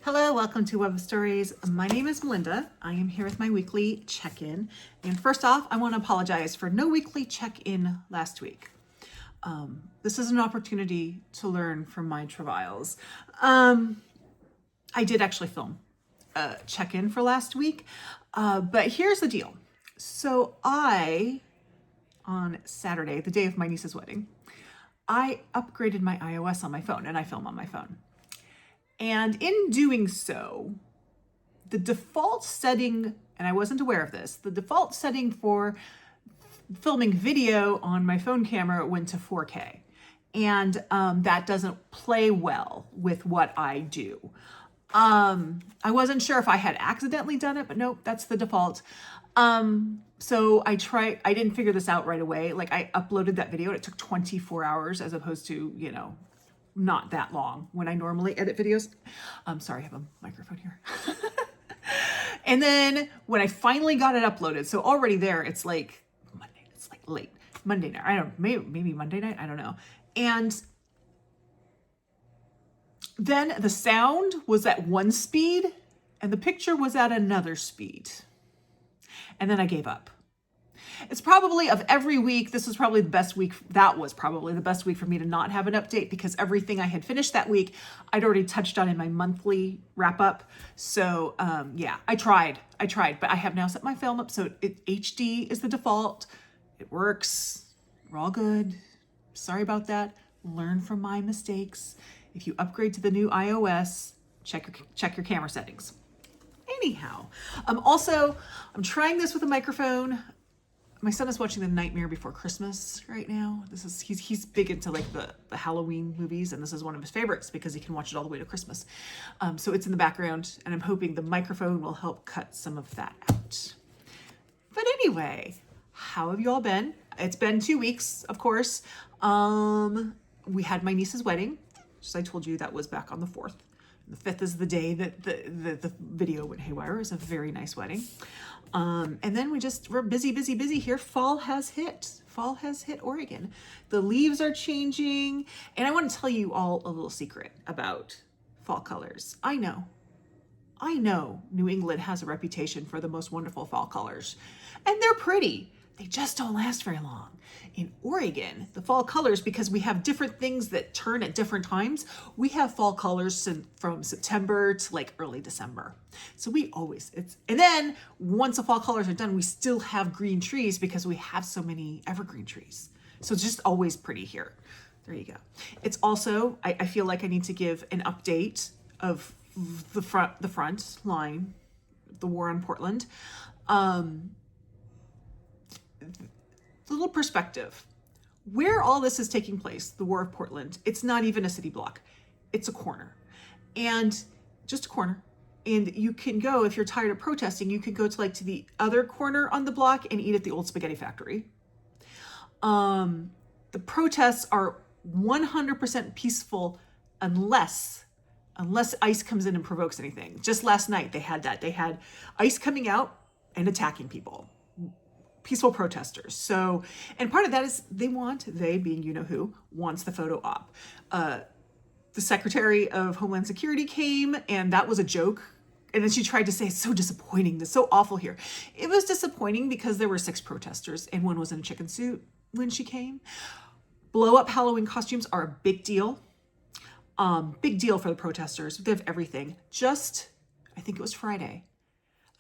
Hello, welcome to Web of Stories. My name is Melinda. I am here with my weekly check-in. And first off, I want to apologize for no weekly check-in last week. This is an opportunity to learn from my travails. I did actually film a check-in for last week, but here's the deal. So on Saturday, the day of my niece's wedding, I upgraded my iOS on my phone, and I film on my phone. And in doing so, the default setting, and I wasn't aware of this, the default setting for filming video on my phone camera went to 4K. And that doesn't play well with what I do. I wasn't sure if I had accidentally done it, but nope, that's the default. So I didn't figure this out right away. Like, I uploaded that video and it took 24 hours as opposed to, not that long when I normally edit videos. Sorry, I have a microphone here. And then when I finally got it uploaded, so already there, it's like Monday, it's like late Monday night. I don't know, maybe Monday night, I don't know. And then the sound was at one speed and the picture was at another speed. And then I gave up. It's probably, of every week, this was probably the best week. That was probably the best week for me to not have an update, because everything I had finished that week, I'd already touched on in my monthly wrap up. So yeah, I tried, but I have now set my film up. So HD is the default. It works. We're all good. Sorry about that. Learn from my mistakes. If you upgrade to the new iOS, check your camera settings. Anyhow, also, I'm trying this with a microphone. My son is watching The Nightmare Before Christmas right now. He's big into like the Halloween movies, and this is one of his favorites because he can watch it all the way to Christmas. So it's in the background, and I'm hoping the microphone will help cut some of that out. But anyway, how have you all been? It's been 2 weeks, of course. We had my niece's wedding, as I told you, that was back on the 4th. The 5th is the day that the video went haywire. It was a very nice wedding. And then we're busy here. Fall has hit Oregon. The leaves are changing. And I want to tell you all a little secret about fall colors. I know New England has a reputation for the most wonderful fall colors, and they're pretty. They just don't last very long. In Oregon, the fall colors, because we have different things that turn at different times, we have fall colors from September to like early December. So and then once the fall colors are done, we still have green trees because we have so many evergreen trees. So it's just always pretty here. There you go. It's also, I feel like I need to give an update of the front line, the war on Portland. Little perspective. Where all this is taking place, the War of Portland, it's not even a city block. It's a corner. And just a corner. And you can go, if you're tired of protesting, you could go to the other corner on the block and eat at the old spaghetti factory. The protests are 100% peaceful unless ICE comes in and provokes anything. Just last night they had that. They had ICE coming out and attacking people. Peaceful protesters. So, and part of that is they being you-know-who, wants the photo op. The Secretary of Homeland Security came, and that was a joke. And then she tried to say, it's so disappointing, it's so awful here. It was disappointing because there were 6 protesters, and one was in a chicken suit when she came. Blow-up Halloween costumes are a big deal. Big deal for the protesters. They have everything. I think it was Friday,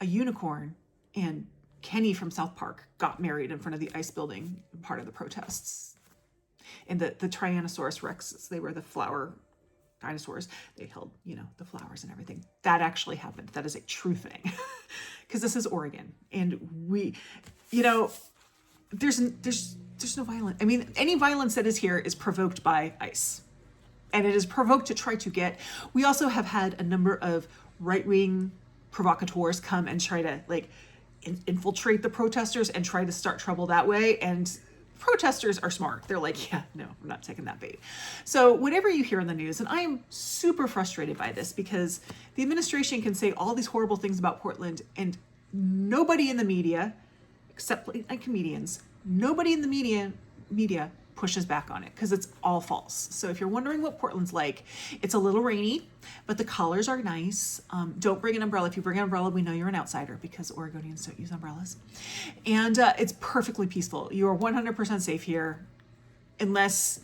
a unicorn and Kenny from South Park got married in front of the ICE building, part of the protests. And the Tyrannosaurus Rexes, they were the flower dinosaurs. They held, the flowers and everything. That actually happened. That is a true thing. Because this is Oregon. And there's no violence. I mean, any violence that is here is provoked by ICE. And it is provoked to try to get. We also have had a number of right-wing provocateurs come and try to infiltrate the protesters and try to start trouble that way. And protesters are smart. They're like, yeah, no, I'm not taking that bait. So whatever you hear in the news, and I am super frustrated by this because the administration can say all these horrible things about Portland, and nobody in the media, except like comedians, nobody in the media pushes back on it because it's all false. So if you're wondering what Portland's like, it's a little rainy, but the colors are nice. Don't bring an umbrella. If you bring an umbrella, we know you're an outsider because Oregonians don't use umbrellas. And it's perfectly peaceful. You are 100% safe here unless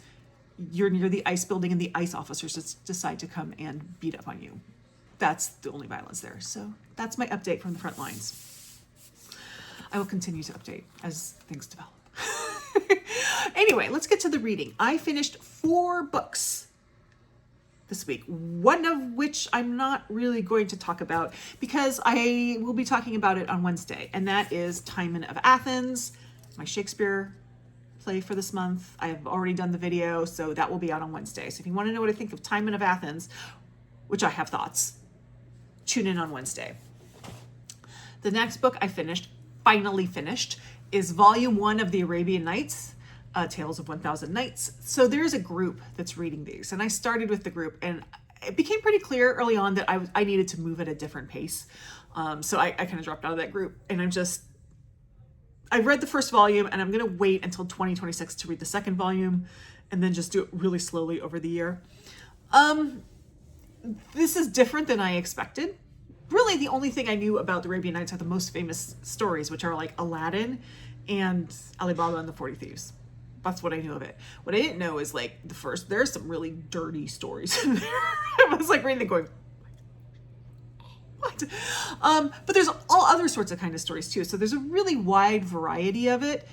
you're near the ice building and the ice officers decide to come and beat up on you. That's the only violence there. So that's my update from the front lines. I will continue to update as things develop. Anyway, let's get to the reading. I finished 4 books this week, one of which I'm not really going to talk about because I will be talking about it on Wednesday, and that is Timon of Athens, my Shakespeare play for this month. I have already done the video, so that will be out on Wednesday. So if you want to know what I think of Timon of Athens, which I have thoughts, tune in on Wednesday. The next book I finally finished, is Volume 1 of the Arabian Nights, Tales of 1,000 Nights. So there's a group that's reading these, and I started with the group, and it became pretty clear early on that I needed to move at a different pace. So I kind of dropped out of that group, and I read the first volume, and I'm going to wait until 2026 to read the second volume, and then just do it really slowly over the year. This is different than I expected. Really, the only thing I knew about the Arabian Nights are the most famous stories, which are like Aladdin and Ali Baba and the 40 Thieves. That's what I knew of it. What I didn't know is like there's some really dirty stories in there. I was like reading it going, what? But there's all other sorts of kind of stories too. So there's a really wide variety of it.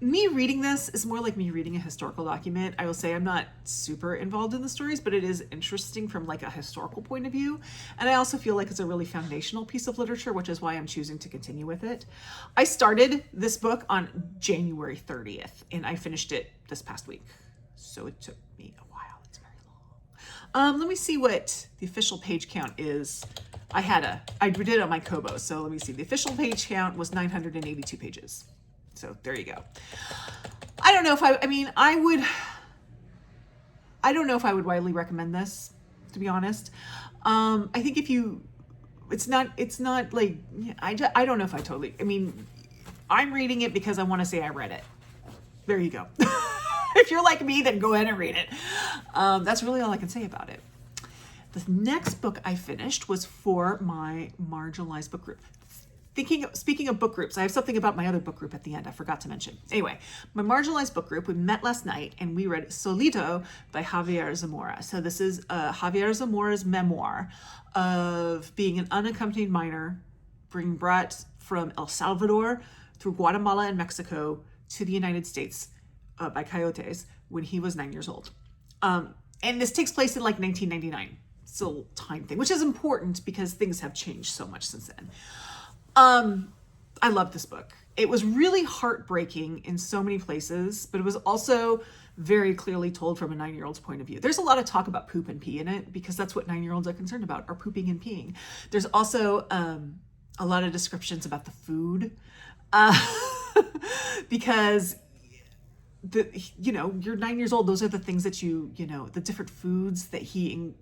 Me reading this is more like me reading a historical document. I will say I'm not super involved in the stories, but it is interesting from like a historical point of view. And I also feel like it's a really foundational piece of literature, which is why I'm choosing to continue with it. I started this book on January 30th and I finished it this past week. So it took me a while. It's very long. Let me see what the official page count is. I did it on my Kobo. So let me see. The official page count was 982 pages. So there you go. I don't know if I don't know if I would widely recommend this, to be honest. I think it's not like, I don't know if I totally, I'm reading it because I want to say I read it. There you go. If you're like me, then go ahead and read it. That's really all I can say about it. The next book I finished was for my marginalized book group. Speaking of book groups, I have something about my other book group at the end I forgot to mention. Anyway, my marginalized book group, we met last night and we read Solito by Javier Zamora. So this is Javier Zamora's memoir of being an unaccompanied minor, being brought from El Salvador through Guatemala and Mexico to the United States by coyotes when he was 9 years old. And this takes place in like 1999. It's a little time thing, which is important because things have changed so much since then. I love this book. It was really heartbreaking in so many places, but it was also very clearly told from a 9-year-old's point of view. There's a lot of talk about poop and pee in it because that's what 9-year-olds are concerned about, are pooping and peeing. There's also a lot of descriptions about the food because you're 9 years old. Those are the things that the different foods that he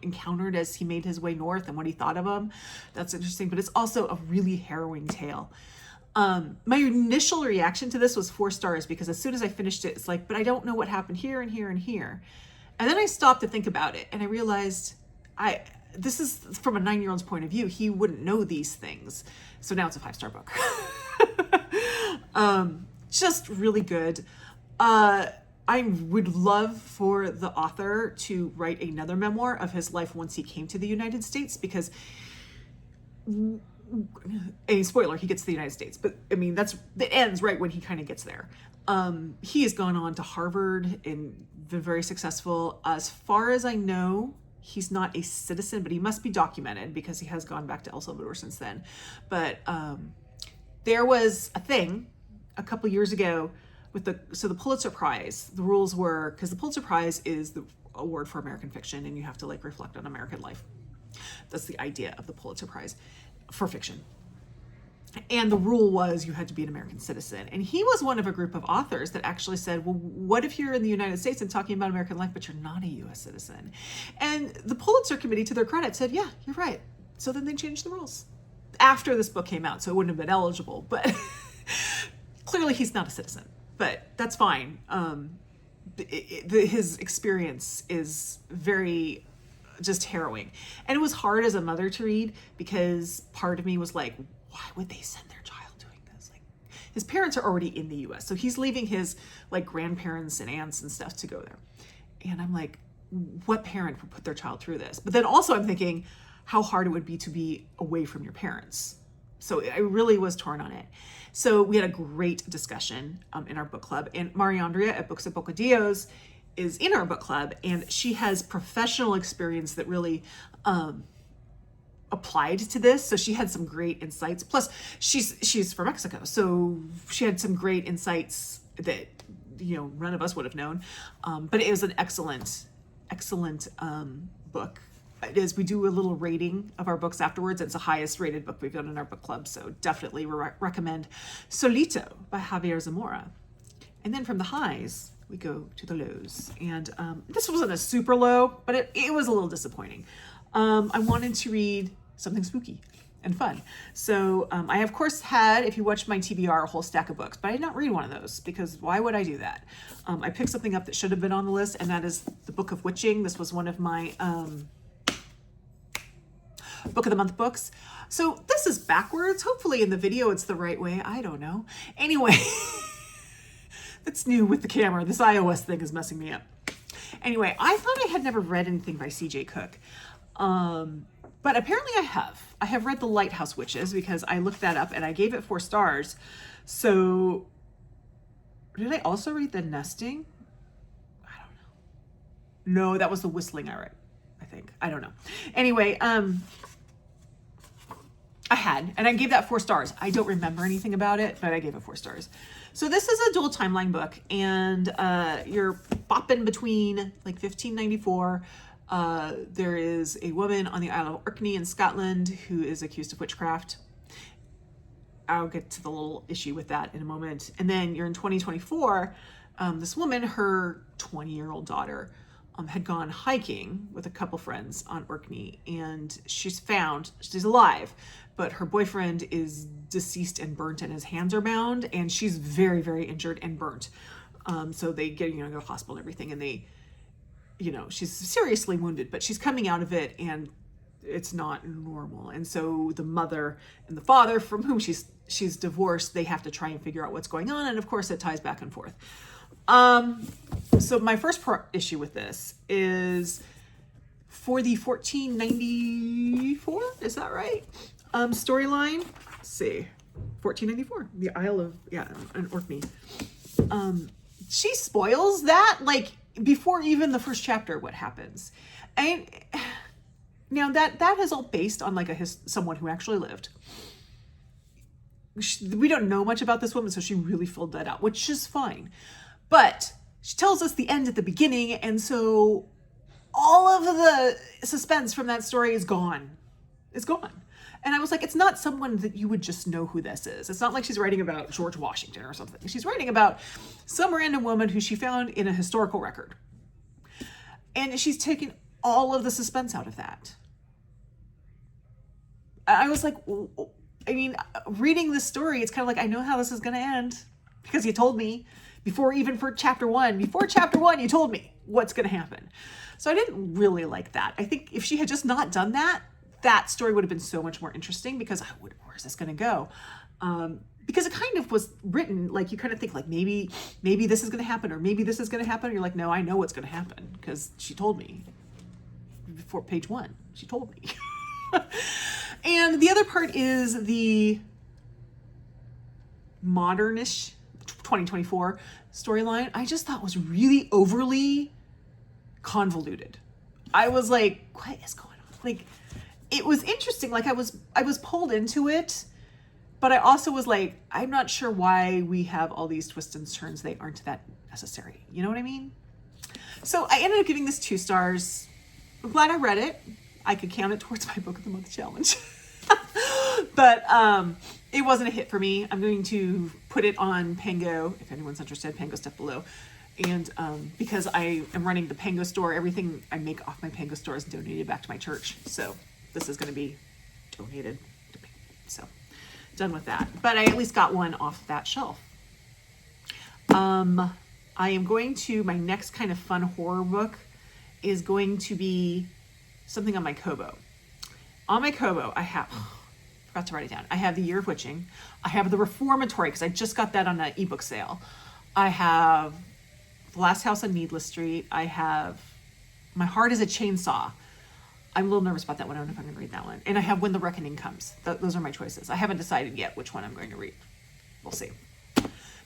encountered as he made his way north and what he thought of them. That's interesting, but it's also a really harrowing tale. My initial reaction to this was 4 stars because as soon as I finished it, it's like, but I don't know what happened here and here and here. And then I stopped to think about it and I realized this is from a 9-year-old's point of view. He wouldn't know these things. So now it's a 5-star book. Just really good. I would love for the author to write another memoir of his life once he came to the United States because, a spoiler, he gets to the United States, but that ends right when he kind of gets there. He has gone on to Harvard and been very successful. As far as I know, he's not a citizen, but he must be documented because he has gone back to El Salvador since then. But there was a thing a couple years ago with the Pulitzer Prize. The rules were, because the Pulitzer Prize is the award for American fiction and you have to reflect on American life. That's the idea of the Pulitzer Prize for fiction. And the rule was you had to be an American citizen. And he was one of a group of authors that actually said, well, what if you're in the United States and talking about American life, but you're not a US citizen? And the Pulitzer Committee, to their credit, said, yeah, you're right. So then they changed the rules after this book came out. So it wouldn't have been eligible, but clearly he's not a citizen. But that's fine. his experience is very just harrowing. And it was hard as a mother to read because part of me was like, why would they send their child doing this? Like, his parents are already in the US, so he's leaving his like grandparents and aunts and stuff to go there. And I'm like, what parent would put their child through this? But then also I'm thinking how hard it would be to be away from your parents. So I really was torn on it. So we had a great discussion in our book club, and Mariandria at Books at Bocadillos is in our book club, and she has professional experience that really applied to this. So she had some great insights. Plus she's from Mexico. So she had some great insights that, you know, none of us would have known. But it was an excellent book. It is. We do a little rating of our books afterwards. It's the highest rated book we've done in our book club. So definitely recommend Solito by Javier Zamora. And then from the highs, we go to the lows. And this wasn't a super low, but it was a little disappointing. I wanted to read something spooky and fun. So I, of course, had, if you watched my TBR, a whole stack of books, but I did not read one of those because why would I do that? I picked something up that should have been on the list, and that is the Book of Witching. This was one of my Book of the Month books. So this is backwards. Hopefully in the video it's the right way. I don't know. Anyway, that's new with the camera. This iOS thing is messing me up. Anyway, I thought I had never read anything by C.J. Cooke. But apparently I have. I have read The Lighthouse Witches because I looked that up and I gave it 4 stars. So did I also read The Nesting? I don't know. No, that was The Whistling I read, I think. I don't know. Anyway, I had, and I gave that 4 stars. I don't remember anything about it, but I gave it 4 stars. So this is a dual timeline book, and you're bopping between like 1594. There is a woman on the Isle of Orkney in Scotland who is accused of witchcraft. I'll get to the little issue with that in a moment. And then you're in 2024. This woman, her 20-year-old daughter, had gone hiking with a couple friends on Orkney, and she's alive, but her boyfriend is deceased and burnt and his hands are bound, and she's very, very injured and burnt. So they get, go to the hospital and everything, and they, she's seriously wounded, but she's coming out of it and it's not normal. And so the mother and the father, from whom she's divorced, they have to try and figure out what's going on. And of course it ties back and forth. So my first issue with this is for the 1494, is that right? Storyline, let's see, 1494, the Isle of, in Orkney. She spoils that, like, before even the first chapter, what happens. And now that is all based on like someone who actually lived. We don't know much about this woman, so she really filled that out, which is fine. But she tells us the end at the beginning, and so all of the suspense from that story is gone. It's gone. And I was like, it's not someone that you would just know who this is. It's not like she's writing about George Washington or something. She's writing about some random woman who she found in a historical record. And she's taken all of the suspense out of that. I was like, reading this story, it's kind of like, I know how this is going to end because you told me before chapter one, you told me what's going to happen. So I didn't really like that. I think if she had just not done that, that story would have been so much more interesting because where's this going to go? Because it kind of was written like you kind of think like maybe this is going to happen or maybe this is going to happen. You're like, no, I know what's going to happen because she told me before page 1. She told me. And the other part is the modernish 2024 storyline. I just thought was really overly convoluted. I was like, what is going on? Like, it was interesting. Like I was pulled into it, but I also was like, I'm not sure why we have all these twists and turns. They aren't that necessary. You know what I mean? So I ended up giving this 2 stars. I'm glad I read it. I could count it towards my Book of the Month challenge. But it wasn't a hit for me. I'm going to put it on Pango, if anyone's interested, Pango stuff below. And because I am running the Pango store, everything I make off my Pango store is donated back to my church. So this is going to be donated to me. So done with that. But I at least got one off that shelf. I am going to, my next kind of fun horror book is going to be something on my Kobo. On my Kobo, I have, forgot to write it down. I have The Year of Witching. I have The Reformatory, because I just got that on an ebook sale. I have The Last House on Needless Street. I have My Heart is a Chainsaw. I'm a little nervous about that one. I don't know if I'm going to read that one. And I have When the Reckoning Comes. Those are my choices. I haven't decided yet which one I'm going to read. We'll see.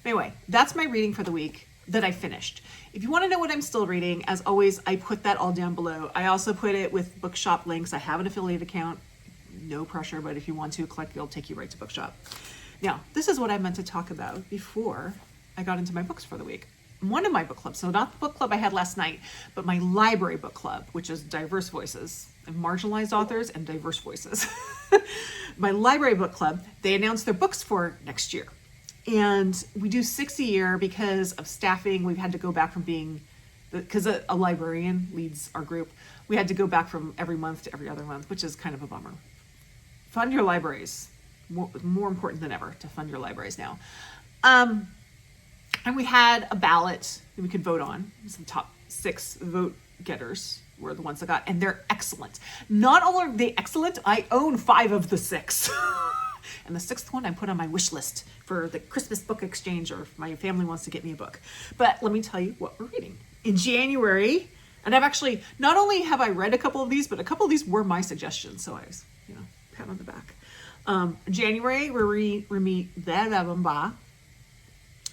Anyway, that's my reading for the week that I finished. If you want to know what I'm still reading, as always, I put that all down below. I also put it with Bookshop links. I have an affiliate account. No pressure, but if you want to click, it'll take you right to Bookshop. Now, this is what I meant to talk about before I got into my books for the week. One of my book clubs, so not the book club I had last night, but my library book club, which is diverse voices and marginalized authors and diverse voices. My library book club, they announced their books for next year. And we do 6 a year because of staffing. We've had to go back from being, because a librarian leads our group, we had to go back from every month to every other month, which is kind of a bummer. Fund your libraries. More important than ever to fund your libraries now. And we had a ballot that we could vote on. The top 6 vote getters were the ones that got, and they're excellent. Not only are they excellent, I own 5 of the 6. And the 6th one I put on my wish list for the Christmas book exchange, or if my family wants to get me a book. But let me tell you what we're reading. In January, and I've actually, not only have I read a couple of these, but a couple of these were my suggestions. So I was, pat on the back. January, we meet the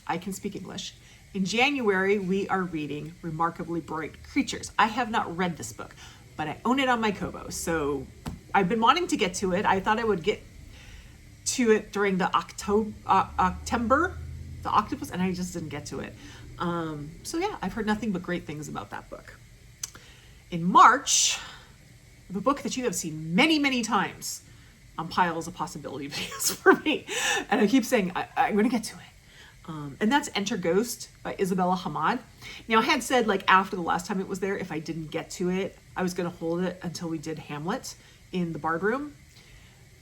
I can speak English. In January, we are reading Remarkably Bright Creatures. I have not read this book, but I own it on my Kobo. So I've been wanting to get to it. I thought I would get to it during the October, the octopus, and I just didn't get to it. So yeah, I've heard nothing but great things about that book. In March, the book that you have seen many, many times on piles of possibility videos for me, and I keep saying I'm going to get to it. And that's Enter Ghost by Isabella Hamad. Now, I had said, like, after the last time it was there, if I didn't get to it, I was going to hold it until we did Hamlet in the Bard Room.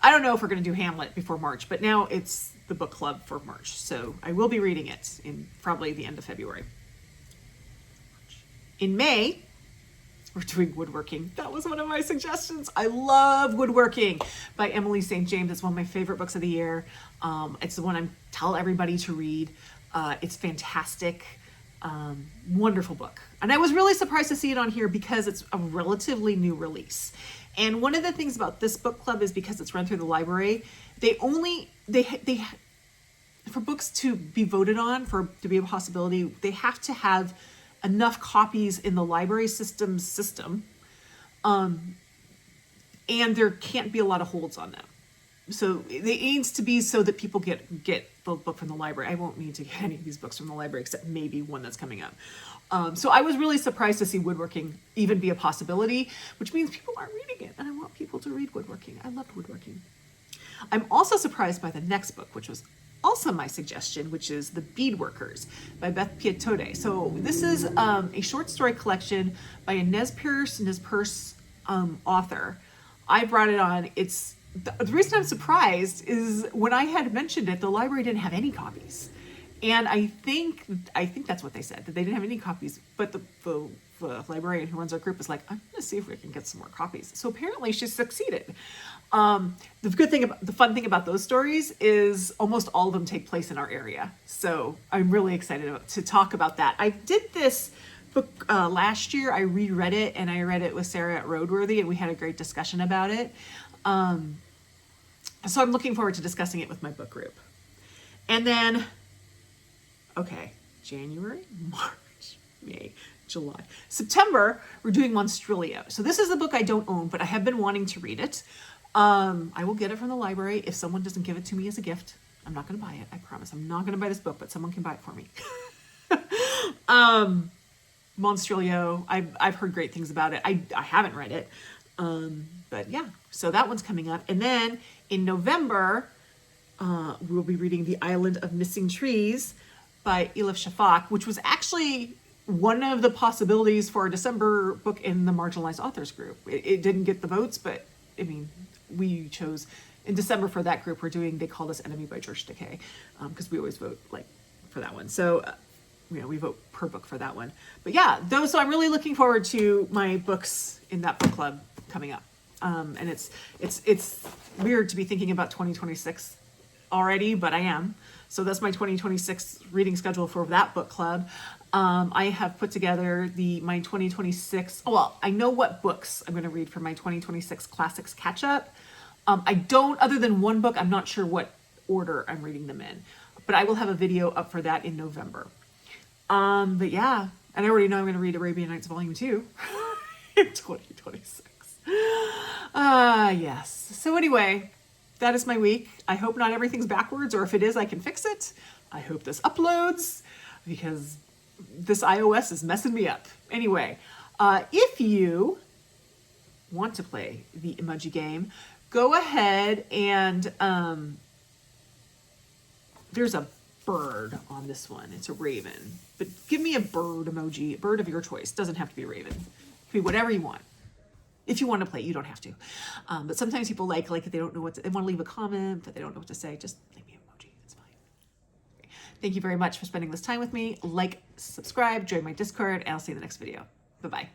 I don't know if we're going to do Hamlet before March, but now it's the book club for March. So I will be reading it in probably the end of February. In May, we're doing Woodworking. That was one of my suggestions. I love Woodworking by Emily St. James. It's one of my favorite books of the year. It's the one I tell everybody to read. It's fantastic. Wonderful book. And I was really surprised to see it on here because it's a relatively new release. And one of the things about this book club is because it's run through the library, they for books to be voted on, to be a possibility, they have to have enough copies in the library system, and there can't be a lot of holds on them. So it needs to be so that people get the book from the library. I won't need to get any of these books from the library except maybe one that's coming up. So I was really surprised to see Woodworking even be a possibility, which means people are reading it, and I want people to read Woodworking. I loved Woodworking. I'm also surprised by the next book, which was also my suggestion, which is The Beadworkers by Beth Pietode. So this is a short story collection by a Nez Perce author. I brought it on. The reason I'm surprised is when I had mentioned it, the library didn't have any copies. And I think that's what they said, that they didn't have any copies, but the librarian who runs our group is like, I'm going to see if we can get some more copies. So apparently she succeeded. The fun thing about those stories is almost all of them take place in our area. So I'm really excited to talk about that. I did this book last year. I reread it, and I read it with Sarah at Roadworthy, and we had a great discussion about it. So I'm looking forward to discussing it with my book group. And then, January, March, May, July, September, we're doing Monstrilio. So this is a book I don't own, but I have been wanting to read it. I will get it from the library if someone doesn't give it to me as a gift. I'm not going to buy it. I promise. I'm not going to buy this book, but someone can buy it for me. Monstrilio. I've heard great things about it. I haven't read it. But yeah, so that one's coming up. And then in November, we'll be reading The Island of Missing Trees by Elif Shafak, which was actually one of the possibilities for a December book in the Marginalized Authors group. It didn't get the votes, but I mean, we chose in December for that group. They called us Enemy by Church Decay, because we always vote for that one. So we vote per book for that one. But yeah, so I'm really looking forward to my books in that book club coming up. And it's weird to be thinking about 2026 already, but I am. So that's my 2026 reading schedule for that book club. I have put together my 2026, well, I know what books I'm going to read for my 2026 classics catch up. I don't, other than one book, I'm not sure what order I'm reading them in, but I will have a video up for that in November. But yeah, and I already know I'm going to read Arabian Nights Volume 2 in 2026. Yes. So anyway, that is my week. I hope not everything's backwards, or if it is, I can fix it. I hope this uploads, because this iOS is messing me up. Anyway, if you want to play the emoji game, go ahead and there's a bird on this one. It's a raven, but give me a bird emoji, a bird of your choice. Doesn't have to be a raven. It can be whatever you want. If you want to play, you don't have to. But sometimes people like they don't know they want to leave a comment, but they don't know what to say. Just leave me an emoji. It's fine. Thank you very much for spending this time with me. Like, subscribe, join my Discord, and I'll see you in the next video. Bye-bye.